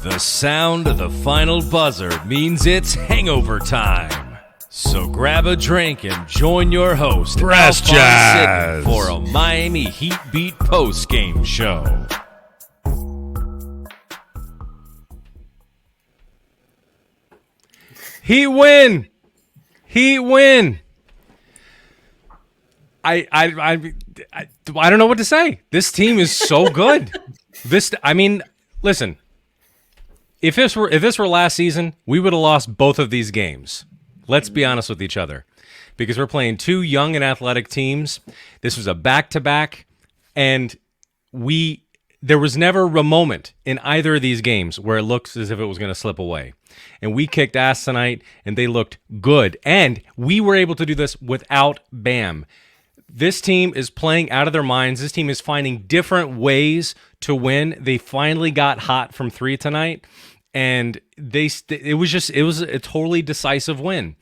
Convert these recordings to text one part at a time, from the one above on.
The sound of the final buzzer means it's hangover time. So grab a drink and join your host, Brassjazz, for a Miami Heat Beat post-game show. Heat win! Heat win! I don't know what to say. This team is so good. Listen. If this were last season, we would have lost both of these games. Let's be honest with each other, because we're playing two young and athletic teams. This was a back-to-back, and there was never a moment in either of these games where it looks as if it was going to slip away. And we kicked ass tonight, and they looked good. And we were able to do this without Bam. This team is playing out of their minds. This team is finding different ways to win. They finally got hot from three tonight, and it was a totally decisive win.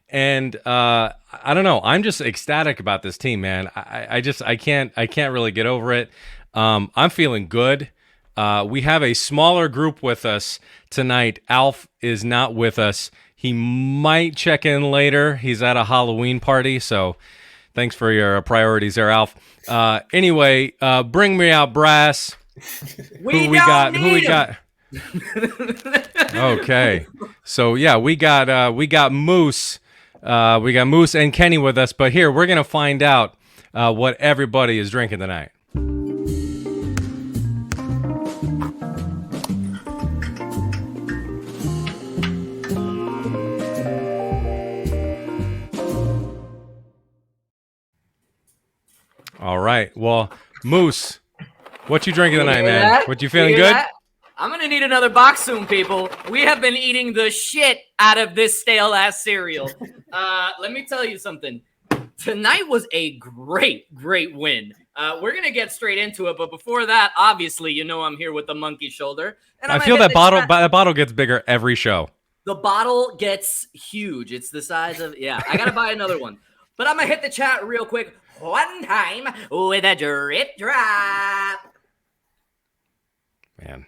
And I don't know. I'm just ecstatic about this team, man. I can't really get over it. I'm feeling good. We have a smaller group with us tonight. A.L.F is not with us. He might check in later. He's at a Halloween party, so thanks for your priorities there, A.L.F. Anyway, bring me out Brass. Who we got? Okay. So yeah, we got Moose. We got Moose and Kenny with us, but here we're gonna find out what everybody is drinking tonight. All right. Well, Moose, what you drinking tonight, man? That? What you feeling good? That? I'm gonna need another box soon, people. We have been eating the shit out of this stale ass cereal. Let me tell you something. Tonight was a great win. We're gonna get straight into it, but before that, obviously, you know I'm here with the monkey shoulder. And I feel that bottle gets bigger every show. The bottle gets huge. It's the size of I gotta buy another one. But I'm gonna hit the chat real quick. One time with a drip drop. Man.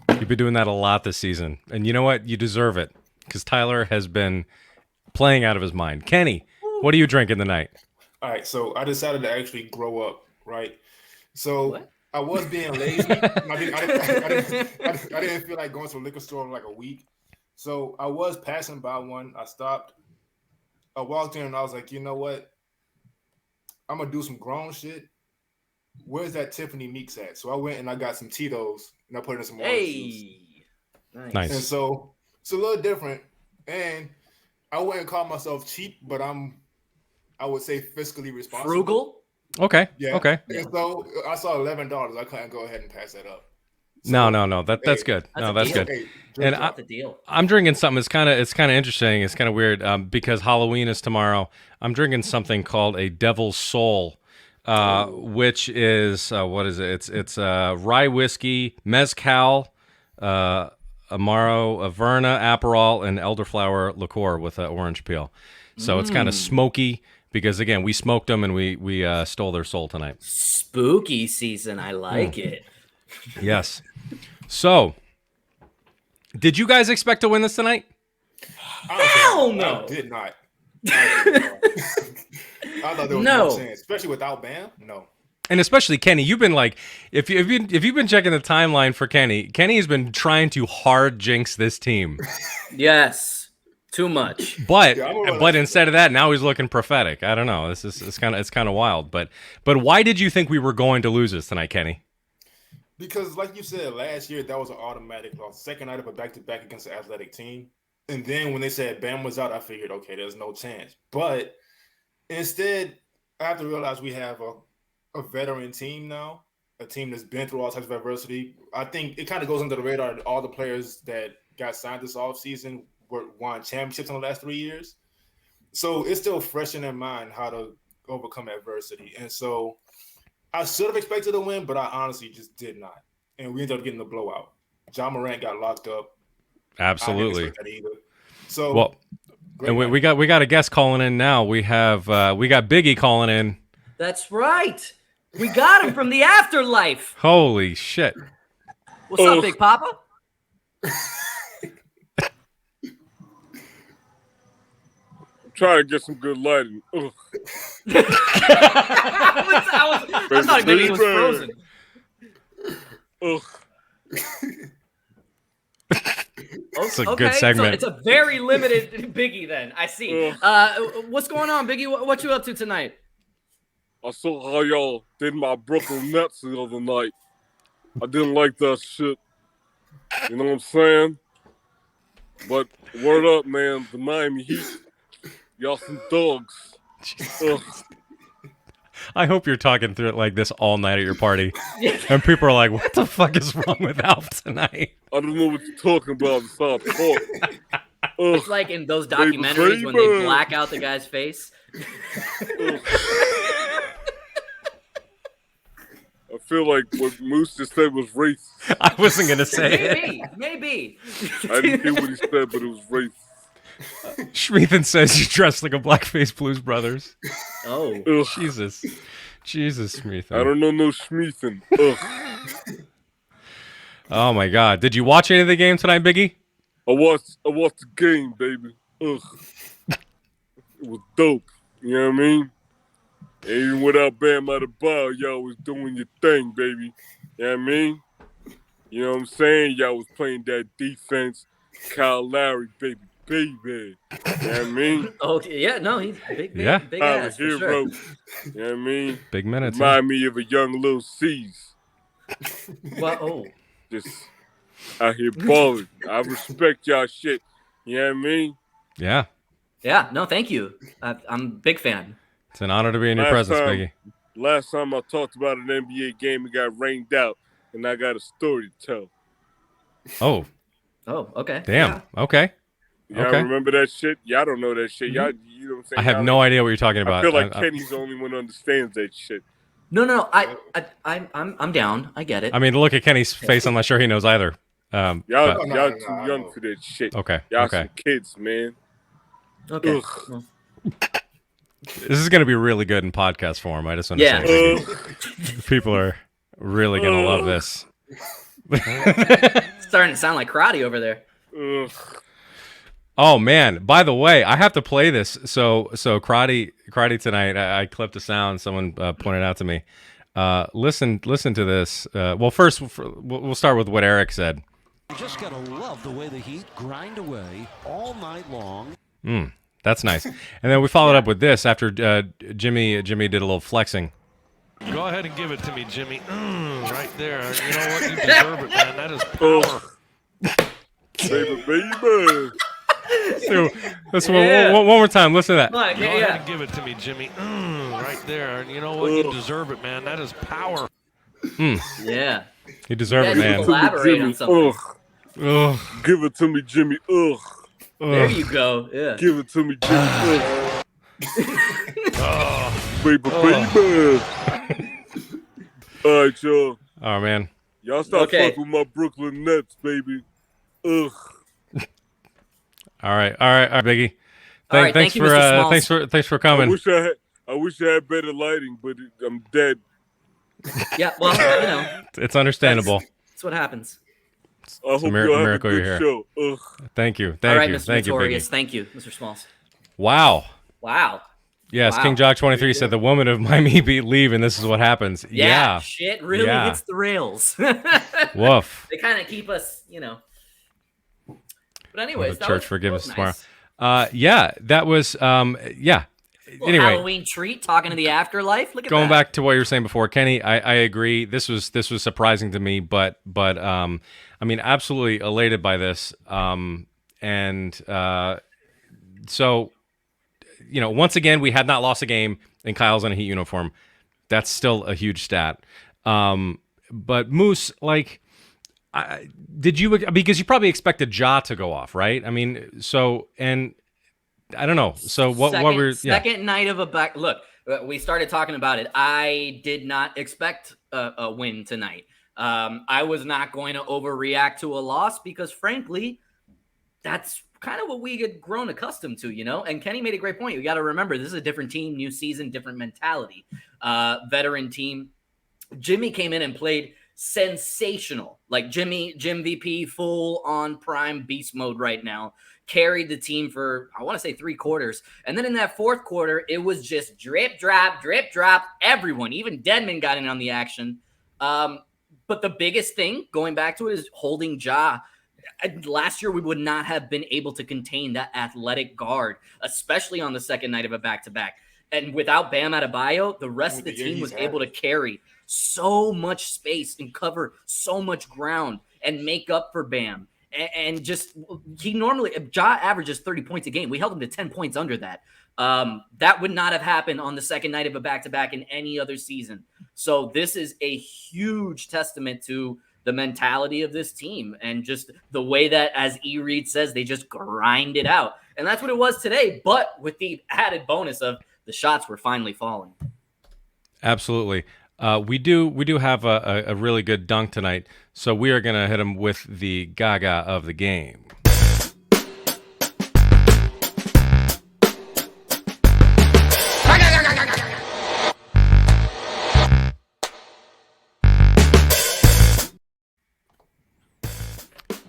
You've been doing that a lot this season. And you know what? You deserve it. Because Tyler has been playing out of his mind. Kenny, what are you drinking tonight? All right, so I decided to actually grow up, right? So what? I was being lazy. I didn't feel like going to a liquor store in like a week. So I was passing by one. I stopped. I walked in and I was like, you know what? I'm going to do some grown shit. Where's that Tiffany Meeks at? So I went and I got some Tito's and I put in some orange juice. Nice. And so it's a little different. And I wouldn't call myself cheap, but I would say fiscally responsible. Frugal? Okay. Yeah. Okay. And so I saw $11. I couldn't go ahead and pass that up. So, no. That's good. That's good. Hey, and I'm drinking something. It's kind of interesting. It's kind of weird because Halloween is tomorrow. I'm drinking something called a Devil's Soul, which is what is it? It's rye whiskey, mezcal, Amaro, Averna, Aperol, and elderflower liqueur with orange peel. So it's kind of smoky because again we smoked them and we stole their soul tonight. Spooky season. I like it. Yes. So, did you guys expect to win this tonight? Hell no. I did not. I thought there was no chance, especially without Bam. No. And especially Kenny, you've been like, if you've been checking the timeline for Kenny has been trying to hard jinx this team. Yes, too much. But instead of that, now he's looking prophetic. I don't know. It's kind of wild. But why did you think we were going to lose this tonight, Kenny? Because, like you said, last year, that was an automatic loss. Second night of a back-to-back against the athletic team. And then when they said Bam was out, I figured, okay, there's no chance. But instead, I have to realize we have a veteran team now, a team that's been through all types of adversity. I think it kind of goes under the radar that all the players that got signed this offseason won championships in the last 3 years. So it's still fresh in their mind how to overcome adversity. And so I should have expected a win, but I honestly just did not. And we ended up getting the blowout. John Morant got locked up. Absolutely. I didn't expect that either. So, well, and we got a guest calling in now. We got Biggie calling in. That's right. We got him from the afterlife. Holy shit. What's up, Big Papa? Try to get some good lighting. Ugh. I thought maybe he was frozen. Ugh. It's a good segment. So it's a very limited Biggie then. I see. What's going on, Biggie? What you up to tonight? I saw how y'all did my Brooklyn Nets the other night. I didn't like that shit. You know what I'm saying? But word up, man. The Miami Heat. Y'all some dogs. I hope you're talking through it like this all night at your party. And people are like, what the fuck is wrong with A.L.F tonight? I don't know what you're talking about. Stop talking. It's like in those documentaries when they black out the guy's face. I feel like what Moose just said was racist. I wasn't going to say it. Maybe. I didn't hear what he said, but it was racist. Shreethan says you dress like a Blackface Blues Brothers. Oh. Ugh. Jesus, Shreethan. I don't know no Shmeethan. Oh, my God. Did you watch any of the game tonight, Biggie? I watched the game, baby. Ugh. It was dope. You know what I mean? Even without Bam Adebayo, y'all was doing your thing, baby. You know what I mean? You know what I'm saying? Y'all was playing that defense. Kyle Lowry, baby. You know what I mean? Oh, yeah, no, he's big I'm ass, a hero. for sure. You know what I mean? Big minutes. Remind me of a young Lil C's. Well, Just out here balling. I respect y'all shit. You know what I mean? Yeah. Yeah, no, thank you. I'm a big fan. It's an honor to be in your presence, Biggie. Last time I talked about an NBA game, it got rained out, and I got a story to tell. Oh, okay. damn. Yeah. Okay. Y'all Okay. remember that shit? Y'all don't know that shit. Y'all, you know what I'm saying? I have no idea what you're talking about. I feel like Kenny's the only one who understands that shit. No. I'm down. I get it. I mean, look at Kenny's face. I'm not sure he knows either. Y'all but- too young for that shit. Okay. Y'all Okay. some kids, man. Okay. Ugh. Well, This is going to be really good in podcast form. I just want to Yeah. say, Biggie. People are really going to love this. it's starting to sound like karate over there. Ugh. Oh man! By the way, I have to play this. So karate tonight. I clipped a sound. Someone pointed out to me. Listen to this. Well, first we'll start with what Eric said. You just gotta love the way the Heat grind away all night long. That's nice. And then we followed up with this after Jimmy did a little flexing. Go ahead and give it to me, Jimmy. Right there. You know what? You deserve it, man. That is power. Baby. So let's one more time. Listen to that. Go ahead and give it to me, Jimmy. Right there. You know what? You deserve it, man. That is power. Yeah. You deserve it, You man. collaborate on something. Ugh. Give it to me, Jimmy. Ugh. There you go. Yeah. Give it to me, Jimmy. Baby. All right, y'all. Oh man. Y'all stop Okay. fucking with my Brooklyn Nets, baby. Ugh. All right, Biggie. All right, thanks thank you, Mr. Smalls. thanks for I coming. wish I had better lighting, but I'm dead. Yeah. Well, you know, It's understandable. that's what happens. I hope mir- y'all have a miracle good you're here. show. Ugh. Thank you. All right, you. Mr. Thank you, Notorious. Biggie. Thank you, Mr. Smalls. Wow. Wow. Yes, Wow. King Jock 23 said the woman of Miami beat leave, and this is what happens. Yeah. Shit really Yeah. hits the rails. Woof. They kind of keep us, you know. But anyways, The church forgive us nice. tomorrow. Yeah, that was yeah. Little Anyway, Halloween treat, talking to the afterlife. Look at going that. back to what you were saying before, Kenny, I agree. This was surprising to me, but I mean, absolutely elated by this. So, you know, once again, we had not lost a game, and Kyle's in a Heat uniform. That's still a huge stat. But Moose, like, did you, because you probably expected Ja to go off, right? I mean, so, and I don't know. So what were second night of a back? Look, we started talking about it. I did not expect a win tonight. I was not going to overreact to a loss because, frankly, that's kind of what we had grown accustomed to, you know. And Kenny made a great point. You got to remember, this is a different team, new season, different mentality, veteran team. Jimmy came in and played sensational. Like Jim VP, full on prime beast mode right now. Carried the team for, I want to say 3 quarters. And then in that 4th quarter, it was just drip, drop. Everyone, even Dedmon got in on the action. But the biggest thing, going back to it, is holding Ja. Last year, we would not have been able to contain that athletic guard, especially on the second night of a back-to-back. And without Bam Adebayo, the rest of the team was able to carry so much space and cover so much ground and make up for Bam. And just, Ja averages 30 points a game. We held him to 10 points under that. That would not have happened on the second night of a back-to-back in any other season. So this is a huge testament to the mentality of this team and just the way that, as E. Reed says, they just grind it out. And that's what it was today, but with the added bonus of the shots were finally falling. Absolutely. We do have a really good dunk tonight, so we are going to hit him with the Gaga of the game.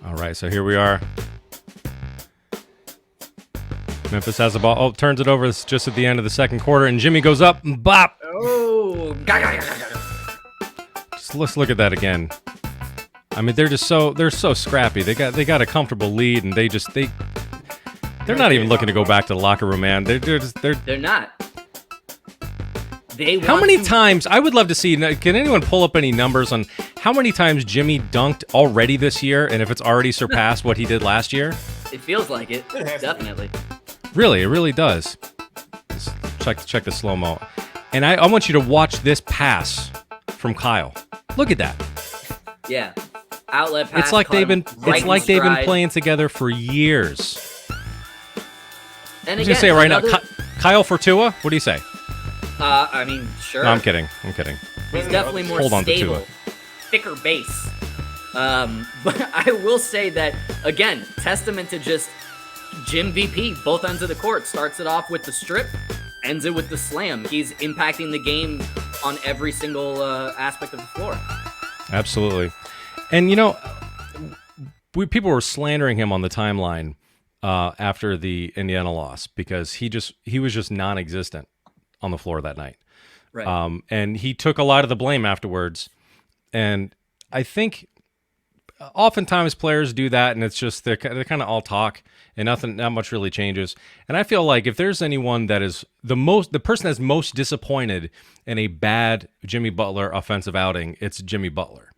All right, so here we are. Memphis has the ball. Oh, turns it over. It's just at the end of the second quarter, and Jimmy goes up and bop. Oh, Let's look at that again. I mean, they're so scrappy. They got a comfortable lead, and they're not even looking to go back to the locker room, man. They're not. How many times? I would love to see. Can anyone pull up any numbers on how many times Jimmy dunked already this year, and if it's already surpassed what he did last year? It feels like it. Definitely. Really, it really does. Just check the slow mo, and I want you to watch this pass from Kyle. Look at that. Yeah, outlet pass. It's like they've been playing together for years. And I was gonna say right now, Kyle Fortua. What do you say? I mean, sure. No, I'm kidding. He's definitely more stable, thicker base. But I will say that, again, testament to just Jim VP, both ends of the court. Starts it off with the strip, ends it with the slam. He's impacting the game on every single aspect of the floor. Absolutely. And, people were slandering him on the timeline after the Indiana loss because he was just non-existent on the floor that night. Right. And he took a lot of the blame afterwards. And I think oftentimes players do that, and it's just they're kind of all talk and not much really changes. And I feel like if there's anyone that is the person that's most disappointed in a bad Jimmy Butler offensive outing, it's Jimmy Butler.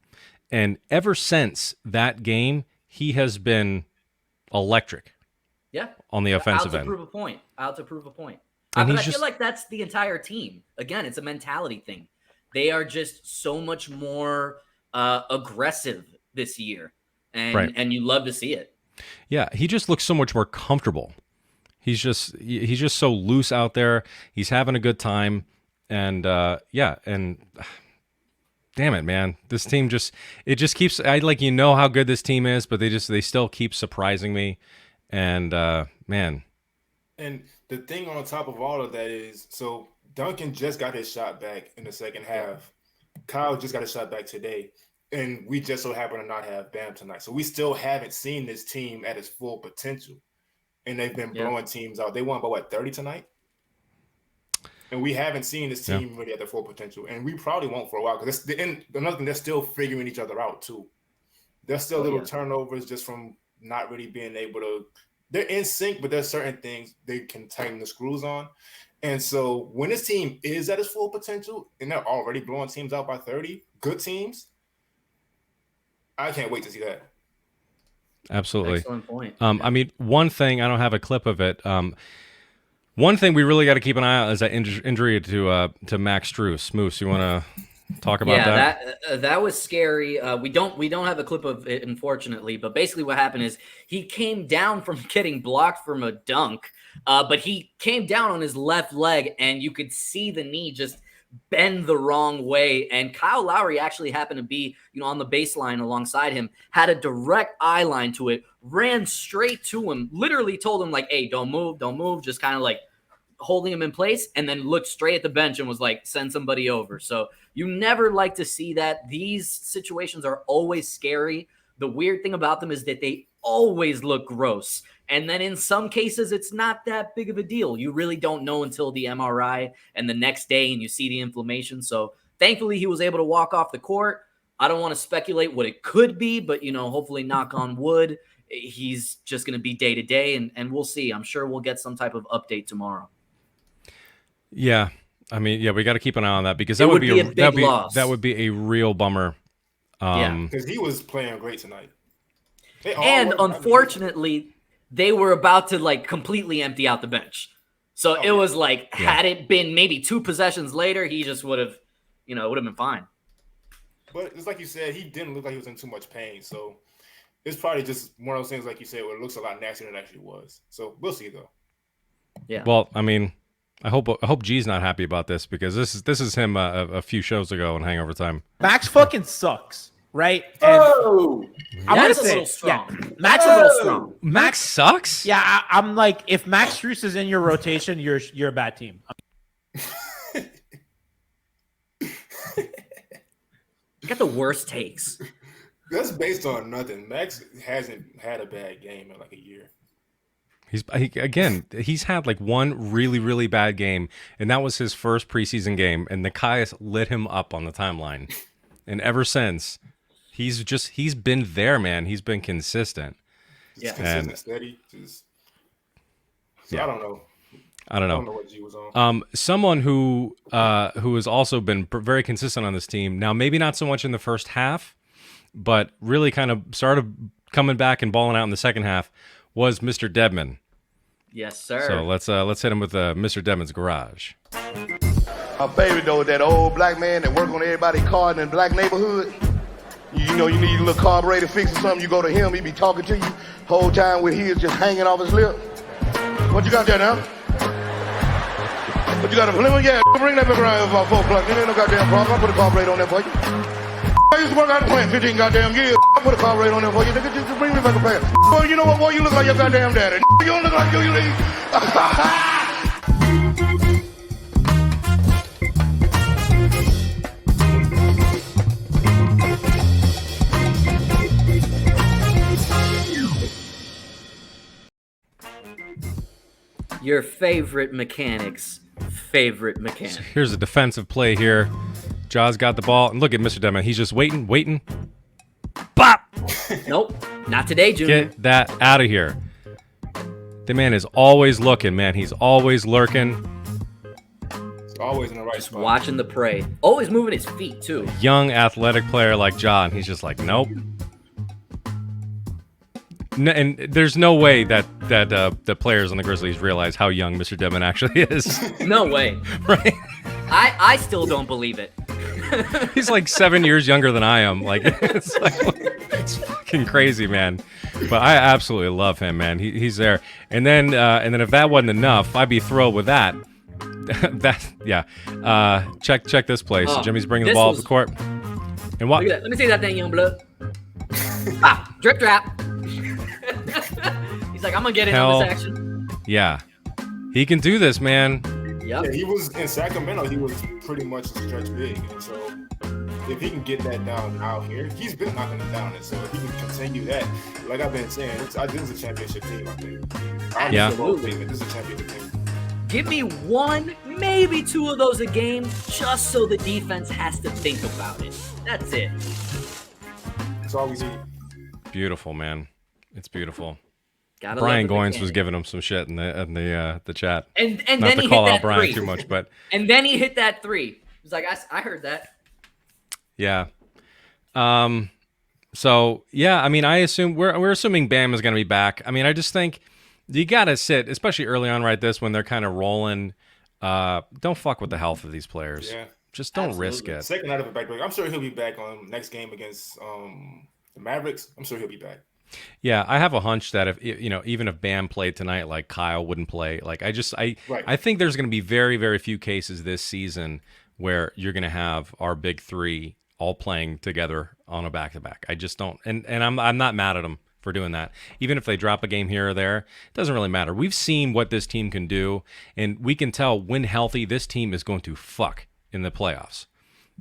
And ever since that game, he has been electric. Yeah. On the offensive end. Out to prove a point. And But I feel like that's the entire team. Again, it's a mentality thing. They are just so much more aggressive this year, and you love to see it. Yeah, he just looks so much more comfortable. He's just so loose out there. He's having a good time, and and damn it, man, this team just keeps. How good this team is, but they still keep surprising me, and man. And the thing on top of all of that is, so Duncan just got his shot back in the second half. Kyle just got his shot back today. And we just so happen to not have Bam tonight. So we still haven't seen this team at its full potential. And they've been blowing teams out. They won by 30 tonight? And we haven't seen this team really at their full potential. And we probably won't for a while. Because another thing, they're still figuring each other out too. There's still little turnovers just from not really being able to – they're in sync, but there's certain things they can tighten the screws on. And so when this team is at its full potential and they're already blowing teams out by 30, good teams – I can't wait to see that. Absolutely. Excellent point. I mean, one thing, I don't have a clip of it. One thing we really got to keep an eye on is that injury to Max Strus. Moose, you want to talk about that? Yeah, that was scary. We don't have a clip of it, unfortunately. But basically, what happened is he came down from getting blocked from a dunk, but he came down on his left leg, and you could see the knee just bend the wrong way. And Kyle Lowry actually happened to be, on the baseline alongside him, had a direct eye line to it, ran straight to him, literally told him, like, hey, don't move, just kind of like holding him in place and then looked straight at the bench and was like, send somebody over. So you never like to see that. These situations are always scary. The weird thing about them is that they always look gross. And then in some cases, it's not that big of a deal. You really don't know until the MRI and the next day and you see the inflammation. So thankfully, he was able to walk off the court. I don't want to speculate what it could be, but, hopefully knock on wood, he's just going to be day to day, and we'll see. I'm sure we'll get some type of update tomorrow. Yeah. I mean, we got to keep an eye on that because that would be a big loss. That would be a real bummer. Because he was playing great tonight. And unfortunately, they were about to completely empty out the bench. So it was had it been maybe 2 possessions later, he just would have, would have been fine. But it's like you said, he didn't look like he was in too much pain. So it's probably just one of those things, like you said, where it looks a lot nastier than it actually was. So we'll see, though. Yeah. Well, I mean, I hope G's not happy about this because this is him a few shows ago in Hangover Time. Max fucking sucks, right? I'm gonna say, a little strong. Yeah, Max a little strong. Max sucks. Yeah, I'm like, if Max Strus is in your rotation, you're a bad team. You got the worst takes. That's based on nothing. Max hasn't had a bad game in like a year. He's had one really, really bad game, and that was his first preseason game, and Nikias lit him up on the timeline. And ever since, he's been there, man. He's been consistent. Yeah. Consistent, steady. I don't know. I don't know what G was on. Someone who has also been very consistent on this team. Now, maybe not so much in the first half, but really kind of started coming back and balling out in the second half was Mr. Dedman. Yes, sir. So let's hit him with Mr. Dedman's Garage. My favorite though, that old black man that work on everybody's car in the black neighborhood. You need a little carburetor fix or something. You go to him, he be talking to you whole time with his just hanging off his lip. What you got there now? But you got a lemon? Yeah, bring that back around about 4 o'clock. There ain't no goddamn problem. I'll put a carburetor on there for you. I used to work out the plant 15 goddamn years. I'll put a carburetor on there for you. Nigga, just bring me back a pair. Boy, you know what, boy? You look like your goddamn daddy. You don't look like you leave. Your favorite mechanic's favorite mechanic. Here's a defensive play here. Jaws got the ball, and look at Mr. Dedman. He's just waiting. Bop! Nope, not today, Junior. Get that out of here. The man is always looking, man. He's always lurking. He's always in the right spot. Watching the prey. Always moving his feet, too. Young, athletic player like John. He's just like, nope. And there's no way that the players on the Grizzlies realize how young Mr. Dedman actually is. No way. Right? I still don't believe it. He's like 7 years younger than I am. It's fucking crazy, man. But I absolutely love him, man. He's there. And then if that wasn't enough, I'd be thrilled with that. Check this play. So Jimmy's bringing the ball up the court. And what? Let me see that thing, young blood. Drip trap. He's like, I'm gonna get in on this action. Yeah, he can do this, man. Yep. Yeah, he was in Sacramento. He was pretty much a stretch big, and so if he can get that down out here, he's been knocking it down. And so if he can continue that, like I've been saying, this is a championship team. I think. Absolutely. This is a championship team. Give me 1, maybe 2 of those a game, just so the defense has to think about it. That's it. That's all we need. Beautiful, man. It's beautiful. Gotta Brian Goins was giving him some shit in the chat. And not then to he call hit out that Brian 3. too much, but and then he hit that 3. He's like, I heard that. Yeah. So yeah, I mean, I assume we're assuming Bam is going to be back. I mean, I just think you got to sit, especially early on, right? When they're kind of rolling. Don't fuck with the health of these players. Yeah. Just don't risk it. Second night of a back break. I'm sure he'll be back on next game against the Mavericks. I'm sure he'll be back. Yeah, I have a hunch that if even if Bam played tonight, like Kyle wouldn't play. Like I think there's going to be very, very few cases this season where you're going to have our big 3 all playing together on a back-to-back. I just don't, and I'm not mad at them for doing that. Even if they drop a game here or there, it doesn't really matter. We've seen what this team can do, and we can tell when healthy, this team is going to fuck in the playoffs.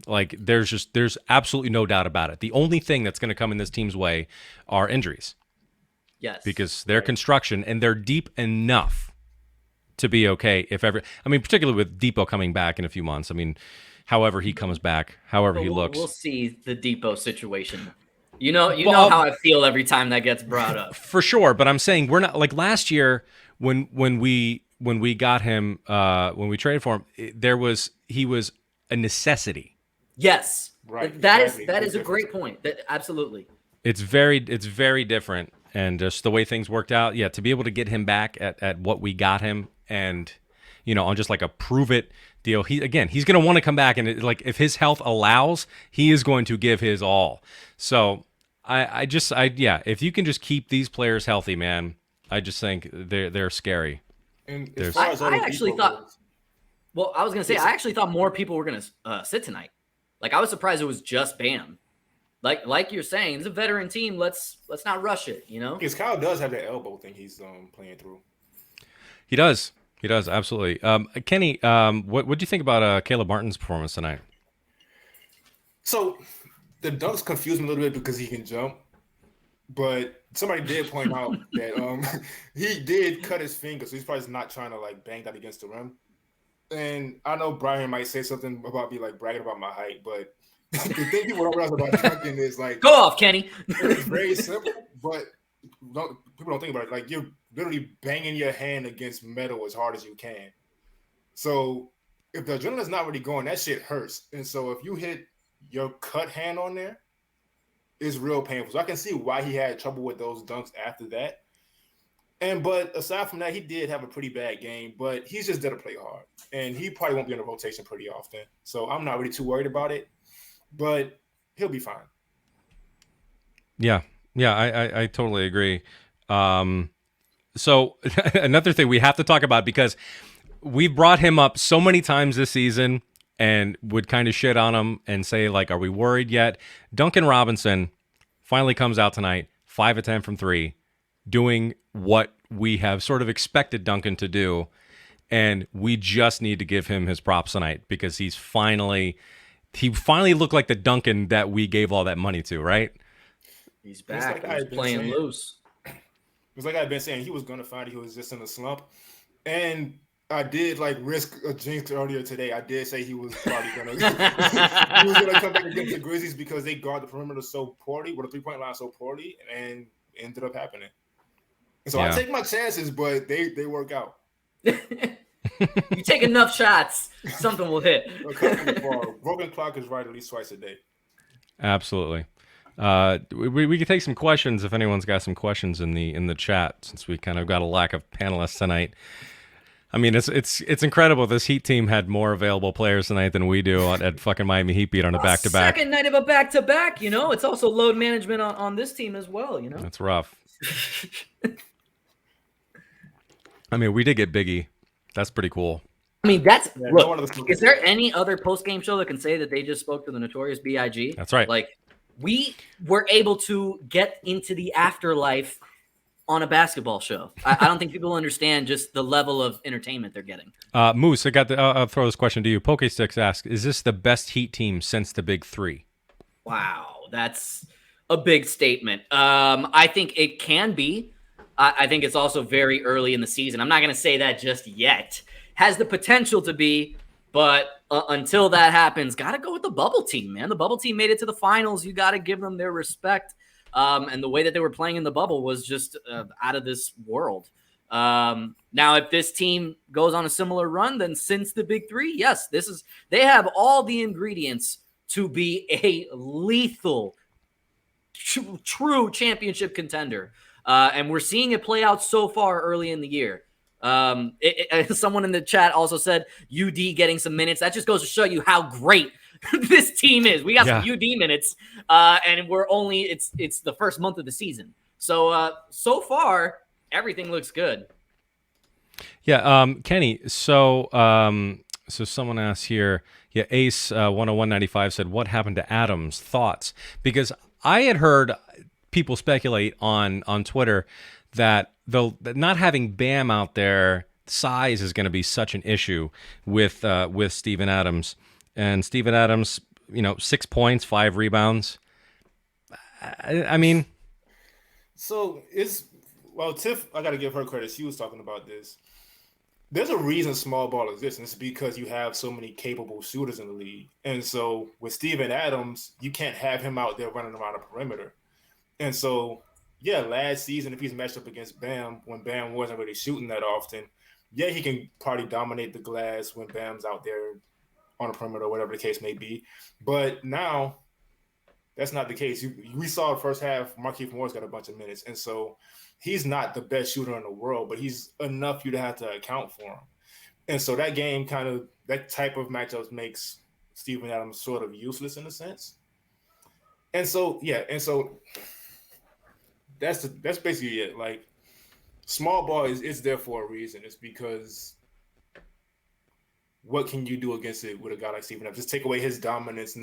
Like, there's absolutely no doubt about it. The only thing that's going to come in this team's way are injuries. Yes. Because they're construction, and they're deep enough to be okay if ever. I mean, particularly with Depot coming back in a few months. I mean, however he comes back, however he looks. We'll see the Depot situation. You know how I feel every time that gets brought up. For sure, but I'm saying we're not like last year when we got him when we traded for him. He was a necessity. Yes, Right. That Exactly. is a great point. Absolutely. It's very different, and just the way things worked out. Yeah, to be able to get him back at what we got him, and on just like a prove it deal. He's going to want to come back, and if his health allows, he is going to give his all. So if you can just keep these players healthy, man, I just think they're scary. And There's- as far as I other actually people thought- goes, Well, I was gonna say I actually thought more people were gonna sit tonight. Like, I was surprised it was just Bam. Like you're saying, it's a veteran team. Let's not rush it. because Kyle does have that elbow thing he's playing through. He does, absolutely. Kenny, what do you think about Caleb Martin's performance tonight? So the dunks confuse me a little bit because he can jump, but somebody did point out that he did cut his finger, so he's probably not trying to bang that against the rim. And I know Brian might say something about me bragging about my height, but the thing people don't realize about Duncan is Go off, Kenny. it's very simple, but people don't think about it. You're literally banging your hand against metal as hard as you can. So if the adrenaline's not really going, that shit hurts. And so if you hit your cut hand on there, it's real painful. So I can see why he had trouble with those dunks after that. But aside from that, he did have a pretty bad game, but he's just there to play hard. And he probably won't be in the rotation pretty often. So I'm not really too worried about it, but he'll be fine. Yeah, I totally agree. So another thing we have to talk about, because we brought him up so many times this season and would kind of shit on him and say, are we worried yet? Duncan Robinson finally comes out tonight, 5 of 10 from 3, doing what we have sort of expected Duncan to do, and we just need to give him his props tonight because he finally looked like the Duncan that we gave all that money to, right? He's back. He's playing loose. It was like I've been saying, he was going to find he was just in a slump. And I did risk a jinx earlier today. I did say he was probably going to come back against the Grizzlies because they guard the perimeter so poorly, with the 3-point line so poorly, and it ended up happening. And so I take my chances, but they work out. You take enough shots, something will hit. Broken clock is right at least twice a day. Absolutely. We could take some questions if anyone's got some questions in the chat, since we kind of got a lack of panelists tonight. I mean, it's incredible. This Heat team had more available players tonight than we do at fucking Miami Heat beat on a back-to-back. Second night of a back-to-back, It's also load management on this team as well, That's rough. I mean, we did get Biggie. That's pretty cool. I mean, look, is there any other post-game show that can say that they just spoke to the Notorious B.I.G.? That's right. We were able to get into the afterlife on a basketball show. I don't think people understand just the level of entertainment they're getting. Moose, I'll throw this question to you. Pokesticks asks, is this the best Heat team since the Big Three? Wow, that's a big statement. I think it can be. I think it's also very early in the season. I'm not going to say that just yet. Has the potential to be, but until that happens, got to go with the bubble team, man. The bubble team made it to the finals. You got to give them their respect. And the way that they were playing in the bubble was just out of this world. Now, if this team goes on a similar run, then since the Big Three, yes, they have all the ingredients to be a lethal, true championship contender. And we're seeing it play out so far early in the year. Someone in the chat also said UD getting some minutes. That just goes to show you how great this team is. We got some UD minutes, and it's the first month of the season. So far, everything looks good. Yeah, Kenny. So someone asked here. Yeah, Ace 10195 said, "What happened to Adams? Thoughts?" Because I had heard people speculate on Twitter that not having Bam out there, size is going to be such an issue with Steven Adams. And Steven Adams, 6 points, 5 rebounds. I mean, so Tiff, I got to give her credit. She was talking about this. There's a reason small ball exists, and it's because you have so many capable shooters in the league. And so with Steven Adams, you can't have him out there running around the perimeter. And so, yeah, last season, if he's matched up against Bam, when Bam wasn't really shooting that often, yeah, he can probably dominate the glass when Bam's out there on the perimeter, whatever the case may be. But now, that's not the case. We saw the first half, Markieff Morris got a bunch of minutes. And so he's not the best shooter in the world, but he's enough you to have to account for him. And so that type of matchups makes Steven Adams sort of useless in a sense. And so, that's basically it. Like, small ball is there for a reason. It's because what can you do against it with a guy like Steven Adams? Just take away his dominance.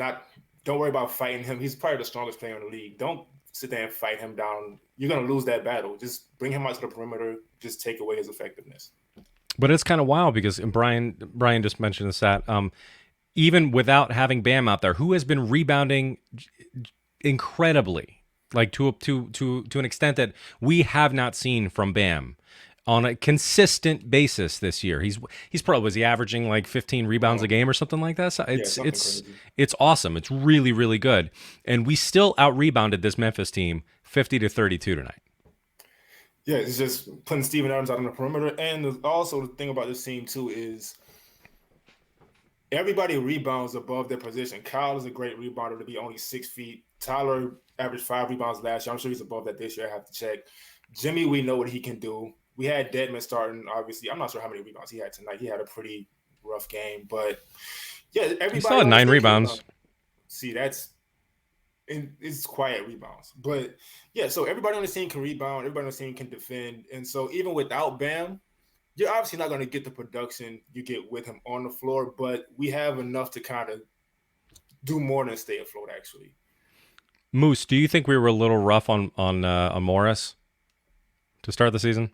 Don't worry about fighting him. He's probably the strongest player in the league. Don't sit there and fight him down. You're going to lose that battle. Just bring him out to the perimeter. Just take away his effectiveness. But it's kind of wild because Brian just mentioned this, that even without having Bam out there, who has been rebounding incredibly, like to an extent that we have not seen from Bam on a consistent basis this year. He's probably, was he averaging like 15 rebounds a game or something like that? So it's awesome. It's really, really good. And we still out-rebounded this Memphis team 50-32 tonight. Yeah, it's just putting Steven Adams out on the perimeter. And also the thing about this team too is everybody rebounds above their position. Kyle is a great rebounder to be only 6 feet. Tyler averaged 5 rebounds last year. I'm sure he's above that this year. I have to check. Jimmy, we know what he can do. We had Dedmon starting, obviously. I'm not sure how many rebounds he had tonight. He had a pretty rough game. But, yeah, everybody... He still had 9 rebounds. See, it's quiet rebounds. But, yeah, so everybody on the team can rebound. Everybody on the team can defend. And so even without Bam, you're obviously not going to get the production you get with him on the floor. But we have enough to kind of do more than stay afloat, actually. Moose, do you think we were a little rough on Morris to start the season?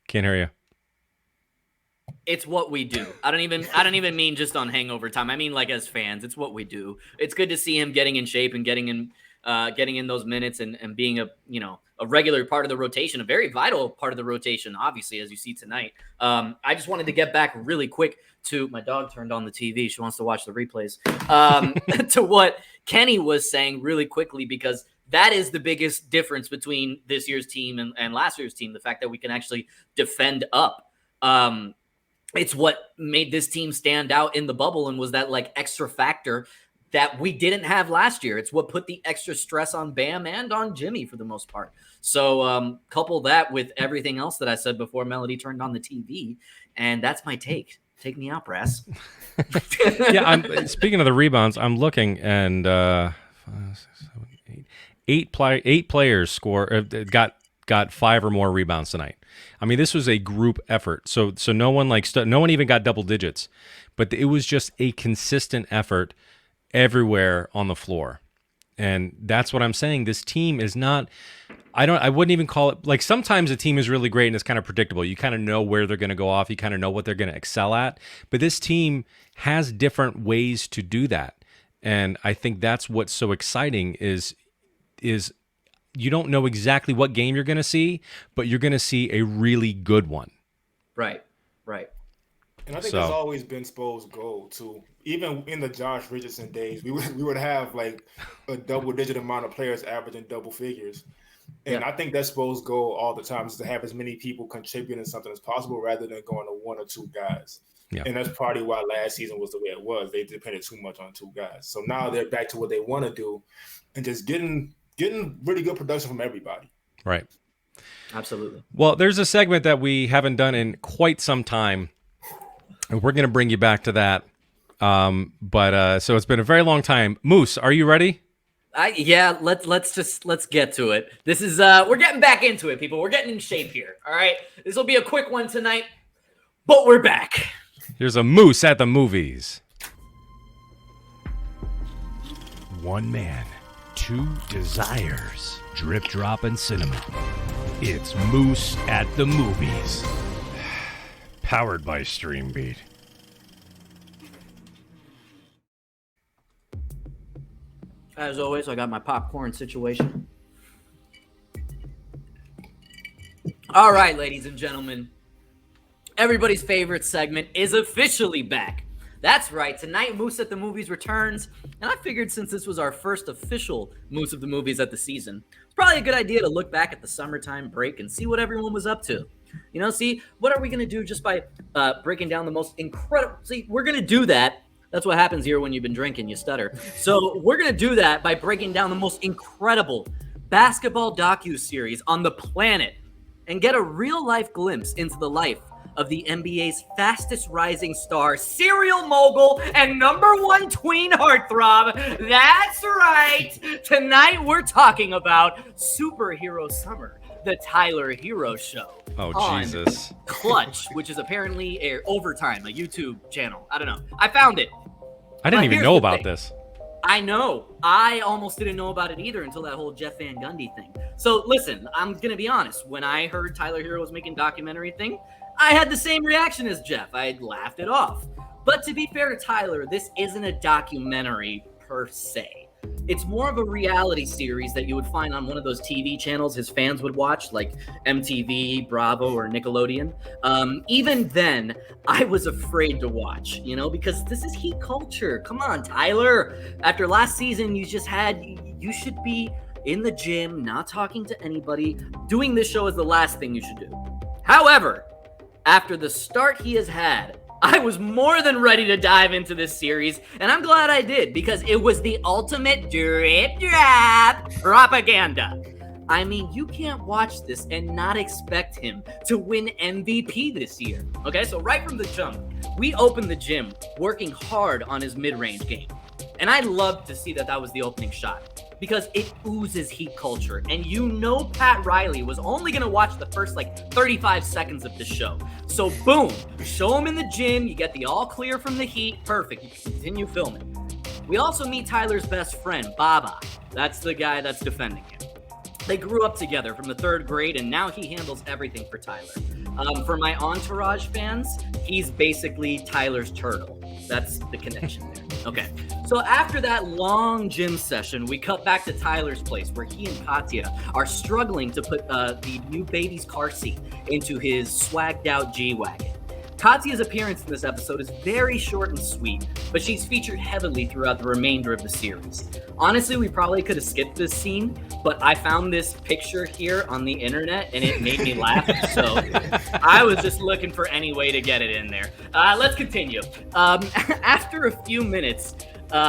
Can't hear you. It's what we do. I don't even mean just on Hangover Time. I mean, like, as fans, it's what we do. It's good to see him getting in shape and getting in those minutes and being a regular part of the rotation, a very vital part of the rotation, obviously, as you see tonight. I just wanted to get back really quick to my dog turned on the TV. She wants to watch the replays. To what Kenny was saying really quickly, because that is the biggest difference between this year's team and last year's team. The fact that we can actually defend up. It's what made this team stand out in the bubble and was that like extra factor that we didn't have last year. It's what put the extra stress on Bam and on Jimmy for the most part. So couple that with everything else that I said before Melody turned on the TV, and that's my take. Take me out, Brass. Yeah, speaking of the rebounds, I'm looking, and 5, 6, 7, 8. 8 players got 5 or more rebounds tonight. I mean, this was a group effort. So no one no one even got double digits, but it was just a consistent effort everywhere on the floor. And that's what I'm saying. This team is not, I wouldn't even call it, like, sometimes a team is really great and it's kind of predictable. You kind of know where they're going to go off. You kind of know what they're going to excel at. But this team has different ways to do that. And I think that's what's so exciting is you don't know exactly what game you're going to see, but you're going to see a really good one. Right. And I think that's always been Spo's goal too. Even in the Josh Richardson days, we would have like a double-digit amount of players averaging double figures. And I think that's Spo's goal all the time, is to have as many people contributing something as possible rather than going to 1 or 2 guys. Yeah. And that's partly why last season was the way it was. They depended too much on 2 guys. So now they're back to what they want to do and just getting really good production from everybody. Right. Absolutely. Well, there's a segment that we haven't done in quite some time, and we're going to bring you back to that. So it's been a very long time. Moose, are you ready? Yeah, let's get to it. This is we're getting back into it, people. We're getting in shape here. All right. This will be a quick one tonight, but we're back. Here's a Moose at the movies. One man, two desires, drip, drop, and cinnamon. It's Moose at the Movies. Powered by Streambeat. As always, I got my popcorn situation. All right, ladies and gentlemen. Everybody's favorite segment is officially back. That's right. Tonight, Moose at the Movies returns. And I figured since this was our first official Moose of the Movies at the season, it's probably a good idea to look back at the summertime break and see what everyone was up to. You know, see, what are we going to do just by breaking down the most incredible... See, we're going to do that. That's what happens here when you've been drinking, you stutter. So we're going to do that by breaking down the most incredible basketball docuseries on the planet and get a real-life glimpse into the life of the NBA's fastest rising star, serial mogul, and #1 tween heartthrob. That's right. Tonight we're talking about Superhero Summer, the Tyler Herro Show. Oh, Jesus. Clutch, which is apparently Overtime, a YouTube channel. I don't know. I found it. I didn't even know about this. I know. I almost didn't know about it either until that whole Jeff Van Gundy thing. So listen, I'm going to be honest. When I heard Tyler Herro was making a documentary thing, I had the same reaction as Jeff. I laughed it off. But to be fair to Tyler, this isn't a documentary per se. It's more of a reality series that you would find on one of those TV channels his fans would watch, like MTV, Bravo, or Nickelodeon. Even then, I was afraid to watch, you know, because this is heat culture. Come on, Tyler. After last season, you should be in the gym, not talking to anybody. Doing this show is the last thing you should do. However, after the start he has had, I was more than ready to dive into this series, and I'm glad I did, because it was the ultimate drip drop propaganda. I mean, you can't watch this and not expect him to win MVP this year. Okay, so right from the jump, we opened the gym working hard on his mid-range game. And I loved to see that was the opening shot, because it oozes heat culture. And you know Pat Riley was only going to watch the first 35 seconds of the show. So boom, show him in the gym, you get the all clear from the Heat, perfect, you can continue filming. We also meet Tyler's best friend, Baba. That's the guy that's defending him. They grew up together from the 3rd grade, and now he handles everything for Tyler. For my Entourage fans, he's basically Tyler's turtle. That's the connection there. Okay, so after that long gym session, we cut back to Tyler's place where he and Katya are struggling to put the new baby's car seat into his swagged out G-Wagon. Katya's appearance in this episode is very short and sweet, but she's featured heavily throughout the remainder of the series. Honestly, we probably could have skipped this scene, but I found this picture here on the internet and it made me laugh, so I was just looking for any way to get it in there. Let's continue. After a few minutes,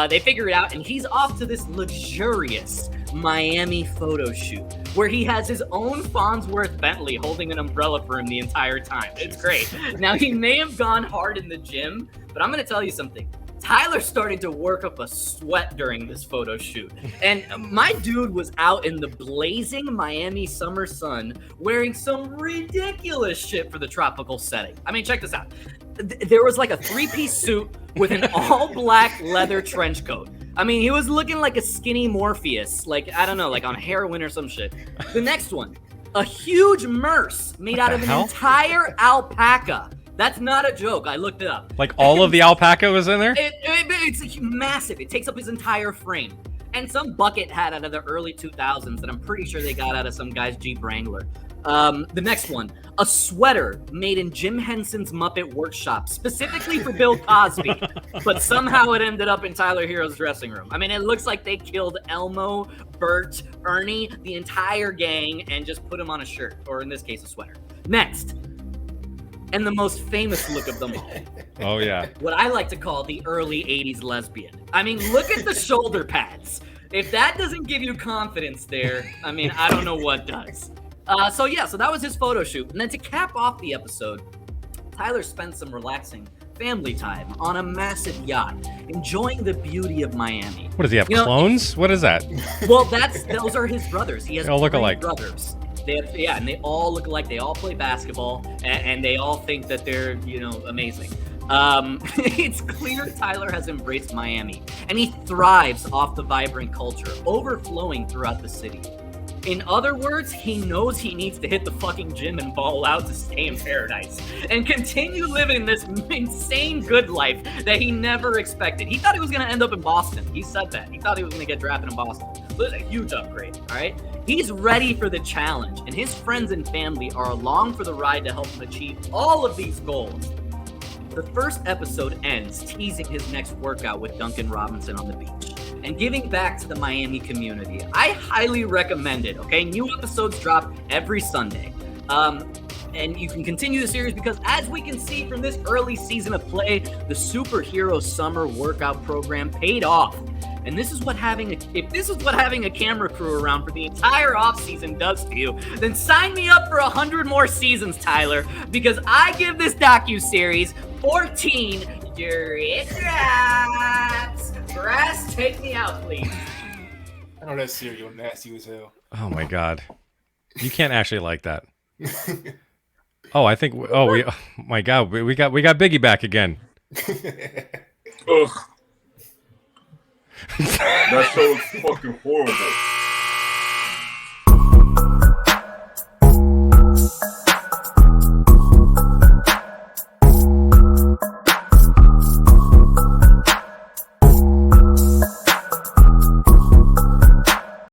they figure it out, and he's off to this luxurious Miami photo shoot where he has his own Farnsworth Bentley holding an umbrella for him the entire time. It's great. Now, he may have gone hard in the gym, but I'm going to tell you something. Tyler started to work up a sweat during this photo shoot. And my dude was out in the blazing Miami summer sun wearing some ridiculous shit for the tropical setting. I mean, check this out. There was a 3-piece suit with an all-black leather trench coat. I mean, he was looking like a skinny Morpheus, I don't know, on heroin or some shit. The next one, a huge merce made out of an entire alpaca. That's not a joke. I looked it up. All of the alpaca was in there? It's massive. It takes up his entire frame. And some bucket hat out of the early 2000s that I'm pretty sure they got out of some guy's Jeep Wrangler. The next one, a sweater made in Jim Henson's Muppet Workshop, specifically for Bill Cosby, but somehow it ended up in Tyler Herro's dressing room. I mean, it looks like they killed Elmo, Bert, Ernie, the entire gang, and just put him on a shirt, or in this case, a sweater. Next, and the most famous look of them all. Oh, yeah. What I like to call the early 80s lesbian. I mean, look at the shoulder pads. If that doesn't give you confidence there, I mean, I don't know what does. So that was his photo shoot. And then to cap off the episode, Tyler spent some relaxing family time on a massive yacht, enjoying the beauty of Miami. What does he have, clones? What is that? Well, those are his brothers. He has 3 brothers. And they all look alike. They all play basketball, and they all think that they're, amazing. It's clear Tyler has embraced Miami, and he thrives off the vibrant culture, overflowing throughout the city. In other words, he knows he needs to hit the fucking gym and ball out to stay in paradise and continue living this insane good life that he never expected. He thought he was going to end up in Boston. He said that. He thought he was going to get drafted in Boston. It was a huge upgrade, all right? He's ready for the challenge, and his friends and family are along for the ride to help him achieve all of these goals. The first episode ends teasing his next workout with Duncan Robinson on the beach and giving back to the Miami community. I highly recommend it, okay? New episodes drop every Sunday. And you can continue the series because as we can see from this early season of play, the superhero summer workout program paid off. And this is what if this is what having a camera crew around for the entire offseason does to you, then sign me up for 100 more seasons, Tyler, because I give this docuseries 14 drip drops. Brass, take me out, please. I know that cereal nasty as hell. Oh my God, you can't actually like that. Oh, I think. Oh my God, we got Biggie back again. Ugh. That show is fucking horrible.